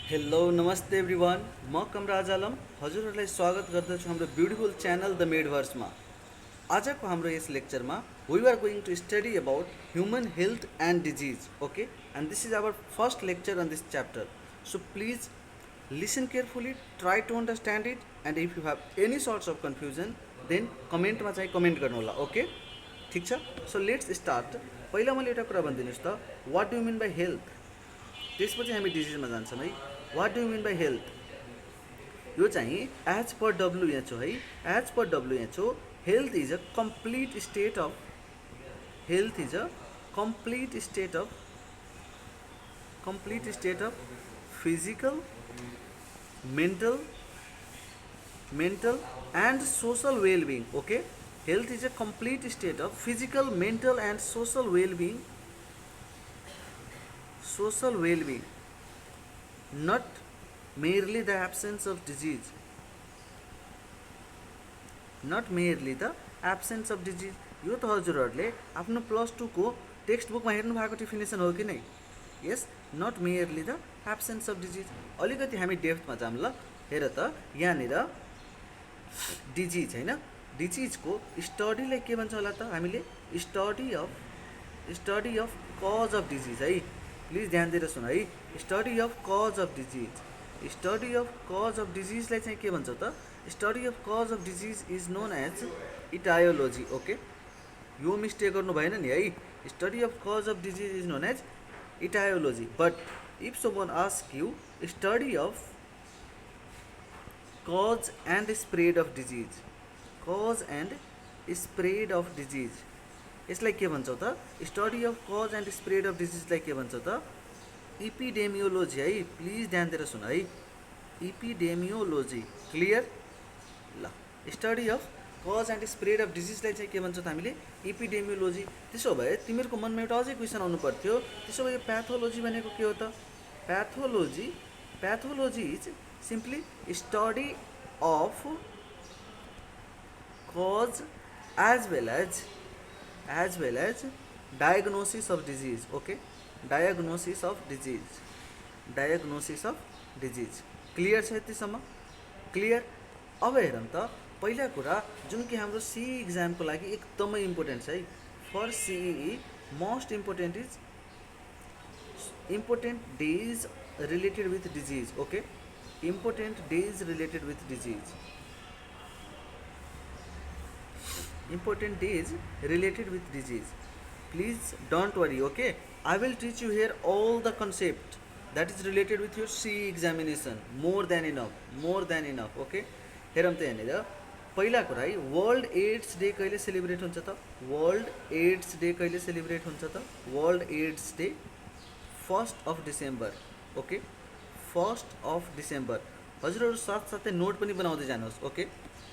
Hello नमस्ते everyone, म कमराज आलम हजुरहरूलाई स्वागत गर्दछु हाम्रो ब्युटिफुल च्यानल द मेडभर्समा। आजको हाम्रो यस लेक्चरमा we are going to study about human health and disease. Okay, and this is our first lecture on this chapter. So please listen carefully, try to understand it, and if you have any sorts of confusion then कमेन्टमा चाहिँ comment गर्नु होला। Okay, ठिक छ। So let's start. पहिला मैले एउटा कुरा भनिदिनुहोस् त, what do mean by health. त्यसपछि हामी डिजिजमा जान्छौँ है। What do mean by health, यो चाहिँ एज पर डब्लुएचओ है, as per WHO health is a complete state of physical, mental and social well-being. Okay, health is a complete state of physical, mental and social well-being, not merely the absence of disease, यो त हजुरहरूले आफ्नो +2 को text बुकमा हेर्नु भएको definition हो कि नै? Yes, not merely the absence of disease. अलिकति हामी डेप्थमा जाऊँ ल। हेर त, यहाँनिर डिजिज होइन, डिजिजको स्टडीलाई के भन्छ होला त हामीले? Study of cause of disease है। प्लिज ध्यान दिएर सुन है, स्टडी अफ कज अफ डिजिजलाई चाहिँ के भन्छ त? Study of cause of disease is known as etiology. Okay, यो मिस्टेक गर्नु भएन नि है। Study of cause of disease is known as etiology. But if someone ask you study of cause and spread of disease, यसलाई के भन्छौ त? Study of cause and spread of डिजिजलाई के भन्छौ त? इपिडेमियोलोजी है। प्लिज ध्यान दिएर सुन है, इपिडेमियोलोजी। क्लियर ल? Study of cause and spread of डिजिजलाई चाहिँ के भन्छौँ त हामीले? इपिडेमियोलोजी। त्यसो भए तिमीहरूको मनमा एउटा अझै क्वेसन आउनु पर्थ्यो, त्यसो भए प्याथोलोजी भनेको के हो त? Pathology is simply study of cause as well as diagnosis of disease. Okay, diagnosis of disease. Clear छ यतिसम्म? क्लियर? अब हेरौँ त, पहिला कुरा जुन कि हाम्रो सिई इक्जामको लागि एकदमै इम्पोर्टेन्ट छ है। For CE most important days related with disease. Okay, important days related with disease. Please don't worry. Okay, I will teach you here all the concept that is related with your CE examination. More than enough. Okay, हेरौँ त यहाँनिर पहिला कुरा है, World AIDS Day कहिले celebrate हुन्छ त? World AIDS Day 1 December. Okay, 1 December. हजुरहरू साथसाथै नोट पनि बनाउँदै जानुहोस्। ओके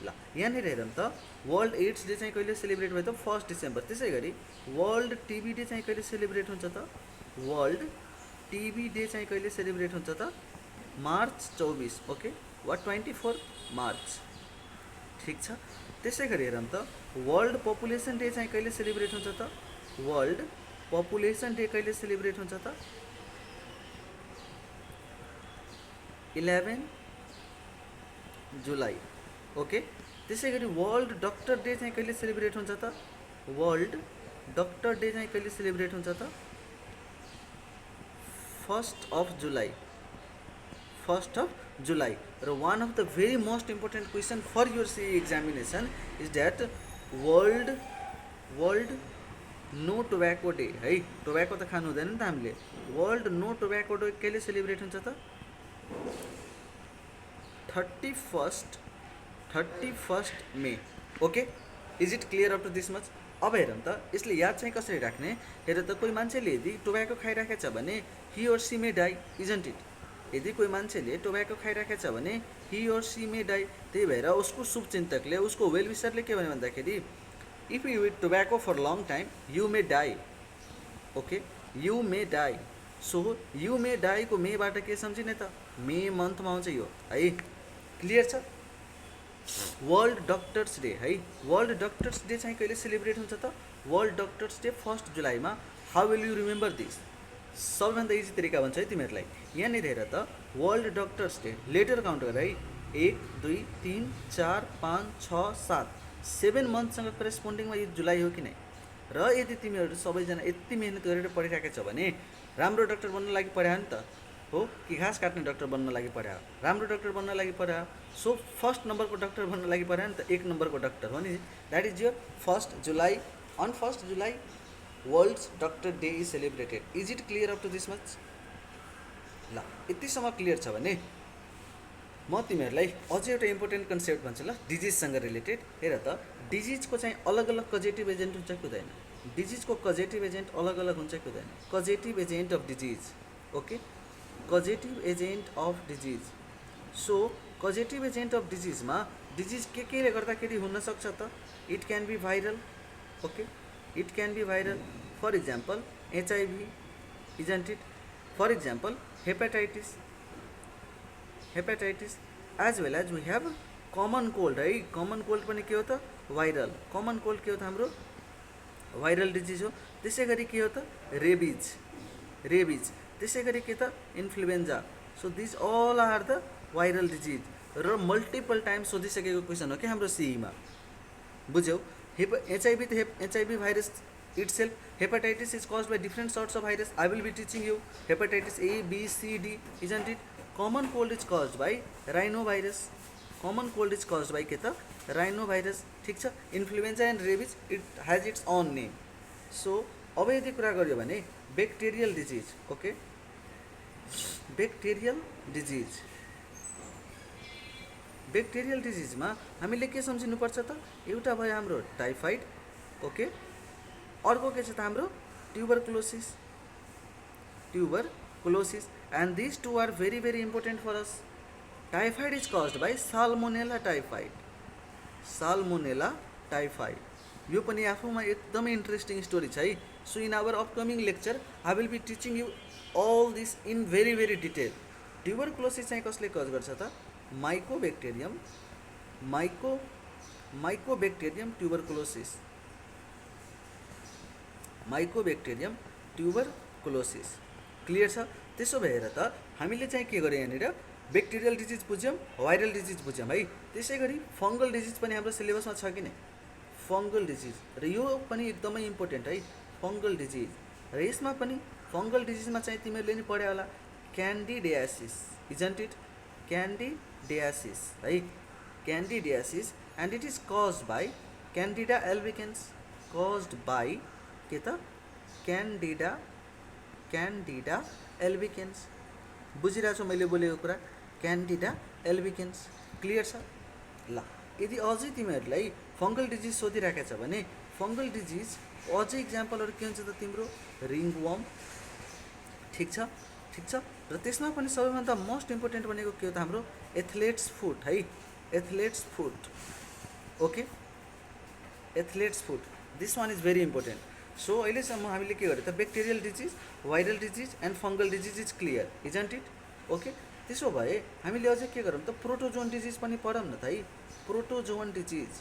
ल, यहाँनिर हेरौँ त, वर्ल्ड एड्स डे चाहिँ कहिले सेलिब्रेट भयो त? 1 डिसेम्बर। त्यसै गरी वर्ल्ड टिबी डे चाहिँ कहिले सेलिब्रेट हुन्छ त? वर्ल्ड टिबी डे चाहिँ कहिले सेलिब्रेट हुन्छ त? मार्च 24। ओके, वा 24 मार्च। ठिक छ। त्यसै गरी हेरौँ त, वर्ल्ड पपुलेसन डे चाहिँ कहिले सेलिब्रेट हुन्छ त? वर्ल्ड पपुलेसन डे कहिले सेलिब्रेट हुन्छ त? 11 जुलाई। ओके, त्यसै गरी वर्ल्ड डक्टर डे चाहिँ कहिले सेलिब्रेट हुन्छ त? वर्ल्ड डक्टर डे चाहिँ कहिले सेलिब्रेट हुन्छ त? 1 जुलाई। र one of the very most important question for your C examination is that World No Tobacco Day है। टोब्याको त खानु हुँदैन नि त हामीले। वर्ल्ड नो टोब्याको डे कहिले सेलिब्रेट हुन्छ त? 31 मे। Okay, is it clear up to this much? अब हेरौँ त, यसले याद चाहिँ कसरी राख्ने? हेर त, कोही मान्छेले यदि टोब्याको खाइराखेको छ भने he or she may die, isn't it? यदि कोही मान्छेले टोब्याको खाइराखेको छ भने he or she may die. त्यही भएर उसको शुभचिन्तकले, उसको वेल विसरले के भन्यो भन्दाखेरि, if you eat tobacco for long time you may die. Okay, you may die. So you may डाईको मेबाट के सम्झिने त? मे मन्थमा आउँछ यो है। क्लियर छ? वर्ल्ड डक्टर्स डे है। वर्ल्ड डक्टर्स डे चाहिँ कहिले सेलिब्रेट हुन्छ त? वर्ल्ड डक्टर्स डे 1 जुलाईमा। How will you remember this? सबैभन्दा इजी तरिका भन्छ है तिमीहरूलाई। यहाँनिर हेर त world doctors day letter count गर है, 1 2 3 4 5 6 7 7 मन्थसँग करेस्पोन्डिङमा यो जुलाई हो कि नै। र यदि तिमीहरू सबैजना यति मिहिनेत गरेर पढिरहेको छ भने राम्रो डक्टर बन्न लागि पढायो नि त हो कि घाँस काट्ने डक्टर बन्न लागि पढायो, राम्रो डक्टर बन्न लागि पढायो। सो फर्स्ट नम्बरको डक्टर बन्न लागि पढायो नि त, 1 नम्बरको डक्टर हो नि। That is your 1 July. On 1 July world doctor day is celebrated. Is it clear up to this much? ल यतिसम्म क्लियर छ भने म तिमीहरूलाई अझै एउटा इम्पोर्टेन्ट कन्सेप्ट भन्छु ल, डिजिजसँग रिलेटेड। हेर त डिजिजको चाहिँ अलग अलग कजेटिभ एजेन्ट हुन्छ कि हुँदैन? डिजिजको कजेटिभ एजेन्ट अलग अलग हुन्छ कि हुँदैन? Causative agent of disease, okay, causative agent of disease. So causative agent of डिजिजमा डिजिज के केले गर्दाखेरि हुनसक्छ त? It can be viral, okay, it can be viral. For example HIV, isn't it? For example hepatitis, hepatitis as well as we have common cold है। Common cold पनि के हो त? भाइरल। कमन कोल्ड के हो त? हाम्रो भाइरल डिजिज हो। त्यसै गरी के हो त? Rabies, rabies. त्यसै गरी के त? Influenza. So these all are the viral disease. र मल्टिपल टाइम सोधिसकेको क्वेसन हो कि हाम्रो सीईमा, बुझ्यौ? एचआइभी त HIV virus itself. Hepatitis is caused by different sorts of virus. I will be teaching you hepatitis A, B, C, D, isn't it? Common cold is caused by rhinovirus. Common cold is caused by के त? rhinovirus, ठीक छ? Influenza and rabies, it has its own name. So अब यदि कुरा गर्यो भने bacterial disease, okay, bacterial disease. Bacterial डिजिजमा हामीले के सम्झिनुपर्छ त? एउटा भयो हाम्रो टाइफाइड, ओके, अर्को के छ त? हाम्रो tuberculosis, tuberculosis. And this two are very very important for us. Typhoid is caused by salmonella typhoid, salmonella typhoid. यो पनि आफूमा एकदमै इन्ट्रेस्टिङ स्टोरी छ है। So in our upcoming lecture I will be teaching you all this in very very detail. Tuberculosis चाहिँ कसले cause गर्छ त? Mycobacterium, mycobacterium tuberculosis, mycobacterium tuberculosis. Clear छ? त्यसो भएर त हामीले चाहिँ के गर्यो यहाँनिर? बैक्टेरियल डिजिज बुझ्यौँ, भाइरल डिजिज बुझ्यौँ है। त्यसै गरी फङ्गल डिजिज पनि हाम्रो सिलेबसमा छ कि नै? फङ्गल डिजिज, र यो पनि एकदमै इम्पोर्टेन्ट है, फङ्गल डिजिज। र यसमा पनि फङ्गल डिजिजमा चाहिँ तिमीहरूले नि पढ्यो होला क्यान्डिडियासिस, इजन्ट इट? क्यान्डिडियासिस है, candidiasis. And it is caused by Candida albicans, caused by के त? क्यान्डिडा, क्यान्डिडा एल्बिकेन्स। बुझिरहेको छु मैले बोलेको कुरा? क्यान्डिडा एल्बिकेन्स। क्लियर छ? ल यदि अझै तिमीहरूलाई फङ्गल डिजिज सोधिरहेको छ भने फङ्गल डिजिज अझै इक्जाम्पलहरू के हुन्छ त तिम्रो? रिङवर्म, ठिक छ, ठिक छ। र त्यसमा पनि सबैभन्दा मोस्ट इम्पोर्टेन्ट भनेको के हो त? हाम्रो एथलेट्स फुट है, athletes foot, okay, athletes foot. This one is very important. So अहिलेसम्म हामीले के गर्यो त? Bacterial disease, viral disease and fungal disease is clear, isn't it? Okay, त्यसो भए हामीले अझै के गरौँ त? प्रोटोजोन डिजिज पनि पढौँ न त है। प्रोटोजोन डिजिज,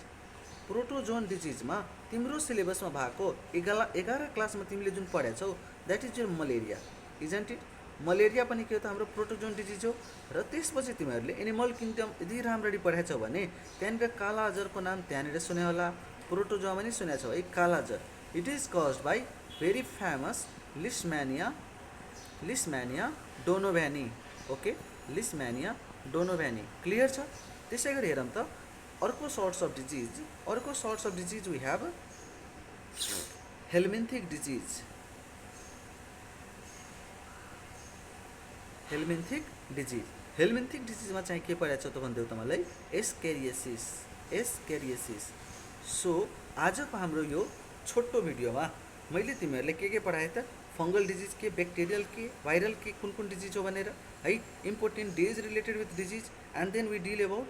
प्रोटोजोन डिजिजमा तिम्रो सिलेबसमा भएको 11 क्लासमा तिमीले जुन पढाएको छौ that is your malaria, isn't it? Malaria पनि के हो त? हाम्रो प्रोटोजोन डिजिज हो। र त्यसपछि तिमीहरूले एनिमल किङडम यदि राम्ररी पढाएको छौ भने त्यहाँनिर कालाजरको नाम त्यहाँनिर सुने होला, प्रोटोजोमा पनि सुनेको छौ है, kala-azar. It is caused by very famous Leishmania, Leishmania donovani, okay, Leishmania donovani. Clear छ? त्यसै गरी हेरौँ त अर्को सर्ट्स अफ डिजिज, अर्को sorts of disease we have helminthic disease, helminthic disease. Helminthic डिजिजमा चाहिँ के पढाएको छ त भनिदेऊ त मलाई? एस्केरिएसिस, एस्केरिएसिस। सो आजको हाम्रो यो छोटो भिडियोमा मैले तिमीहरूलाई के पढाएँ त? फङ्गल डिजिज के, बैक्टेरियल के, भाइरल के, कुन कुन डिजिज हो भनेर है, important days related with disease. And then we deal about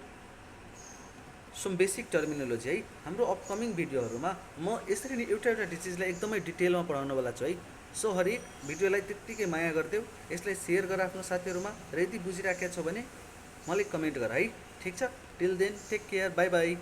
some basic terminology है। हाम्रो अपकमिङ भिडियोहरूमा म यसरी नै एउटा एउटा डिजिजलाई एकदमै डिटेलमा पढाउनवाला छु है। सो हरेक भिडियोलाई त्यत्तिकै माया गरिदेऊ, यसलाई सेयर गर आफ्नो साथीहरूमा, र यदि बुझिराखेको छौ भने मलाई कमेन्ट गर है, ठिक छ? Till then take care, bye by.